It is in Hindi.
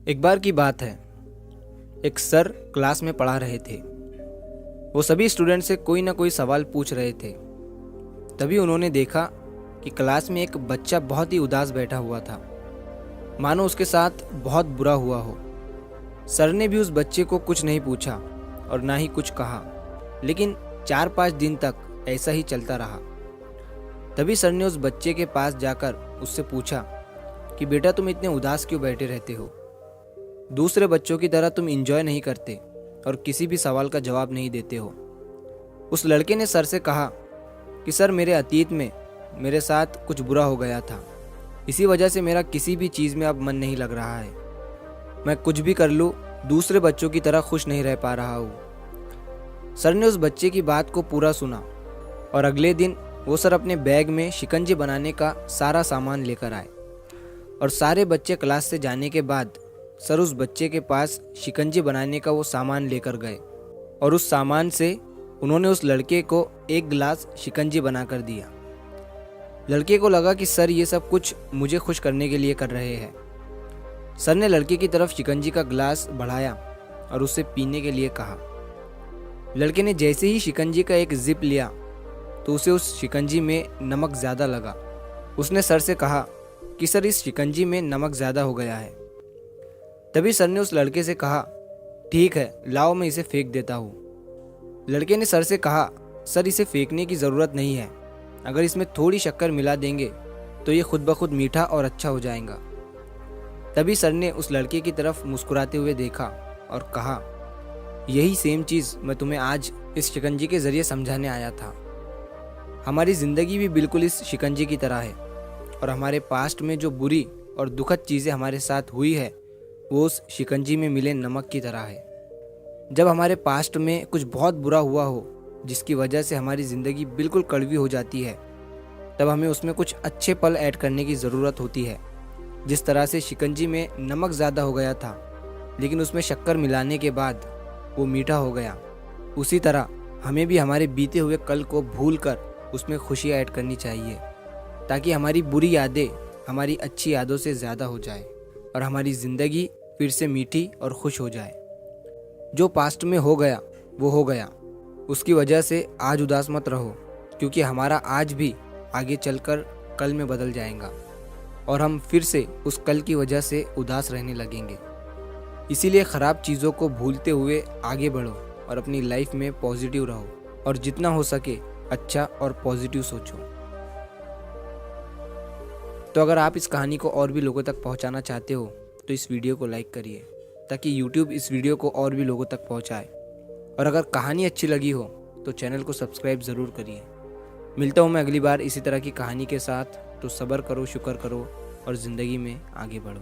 एक बार की बात है, एक सर क्लास में पढ़ा रहे थे। वो सभी स्टूडेंट से कोई ना कोई सवाल पूछ रहे थे। तभी उन्होंने देखा कि क्लास में एक बच्चा बहुत ही उदास बैठा हुआ था, मानो उसके साथ बहुत बुरा हुआ हो। सर ने भी उस बच्चे को कुछ नहीं पूछा और ना ही कुछ कहा, लेकिन 4-5 दिन तक ऐसा ही चलता रहा। तभी सर ने उस बच्चे के पास जाकर उससे पूछा कि बेटा, तुम इतने उदास क्यों बैठे रहते हो? दूसरे बच्चों की तरह तुम एंजॉय नहीं करते और किसी भी सवाल का जवाब नहीं देते हो। उस लड़के ने सर से कहा कि सर, मेरे अतीत में मेरे साथ कुछ बुरा हो गया था, इसी वजह से मेरा किसी भी चीज़ में अब मन नहीं लग रहा है। मैं कुछ भी कर लूँ, दूसरे बच्चों की तरह खुश नहीं रह पा रहा हूँ। सर ने उस बच्चे की बात को पूरा सुना और अगले दिन वो सर अपने बैग में शिकंजी बनाने का सारा सामान लेकर आए और सारे बच्चे क्लास से जाने के बाद सर उस बच्चे के पास शिकंजी बनाने का वो सामान लेकर गए और उस सामान से उन्होंने उस लड़के को एक गिलास शिकंजी बनाकर दिया। लड़के को लगा कि सर ये सब कुछ मुझे खुश करने के लिए कर रहे हैं। सर ने लड़के की तरफ शिकंजी का गिलास बढ़ाया और उसे पीने के लिए कहा। लड़के ने जैसे ही शिकंजी का एक जिप लिया तो उसे उस शिकंजी में नमक ज़्यादा लगा। उसने सर से कहा कि सर, इस शिकंजी में नमक ज़्यादा हो गया है। तभी सर ने उस लड़के से कहा, ठीक है, लाओ मैं इसे फेंक देता हूँ। लड़के ने सर से कहा, सर, इसे फेंकने की ज़रूरत नहीं है, अगर इसमें थोड़ी शक्कर मिला देंगे तो ये खुद ब खुद मीठा और अच्छा हो जाएगा। तभी सर ने उस लड़के की तरफ मुस्कुराते हुए देखा और कहा, यही सेम चीज़ मैं तुम्हें आज इस शिकंजी के ज़रिए समझाने आया था। हमारी ज़िंदगी भी बिल्कुल इस शिकंजी की तरह है और हमारे पास्ट में जो बुरी और दुखद चीज़ें हमारे साथ हुई है वो उस शिकंजी में मिले नमक की तरह है। जब हमारे पास्ट में कुछ बहुत बुरा हुआ हो जिसकी वजह से हमारी ज़िंदगी बिल्कुल कड़वी हो जाती है, तब हमें उसमें कुछ अच्छे पल ऐड करने की ज़रूरत होती है। जिस तरह से शिकंजी में नमक ज़्यादा हो गया था लेकिन उसमें शक्कर मिलाने के बाद वो मीठा हो गया, उसी तरह हमें भी हमारे बीते हुए कल को भूल कर उसमें खुशियाँ ऐड करनी चाहिए, ताकि हमारी बुरी यादें हमारी अच्छी यादों से ज़्यादा हो जाए और हमारी ज़िंदगी फिर से मीठी और खुश हो जाए। जो पास्ट में हो गया वो हो गया, उसकी वजह से आज उदास मत रहो, क्योंकि हमारा आज भी आगे चलकर कल में बदल जाएगा और हम फिर से उस कल की वजह से उदास रहने लगेंगे। इसीलिए ख़राब चीज़ों को भूलते हुए आगे बढ़ो और अपनी लाइफ में पॉजिटिव रहो और जितना हो सके अच्छा और पॉजिटिव सोचो। तो अगर आप इस कहानी को और भी लोगों तक पहुंचाना चाहते हो तो इस वीडियो को लाइक करिए, ताकि YouTube इस वीडियो को और भी लोगों तक पहुंचाए। और अगर कहानी अच्छी लगी हो तो चैनल को सब्सक्राइब ज़रूर करिए। मिलता हूँ मैं अगली बार इसी तरह की कहानी के साथ। तो सब्र करो, शुक्र करो और ज़िंदगी में आगे बढ़ो।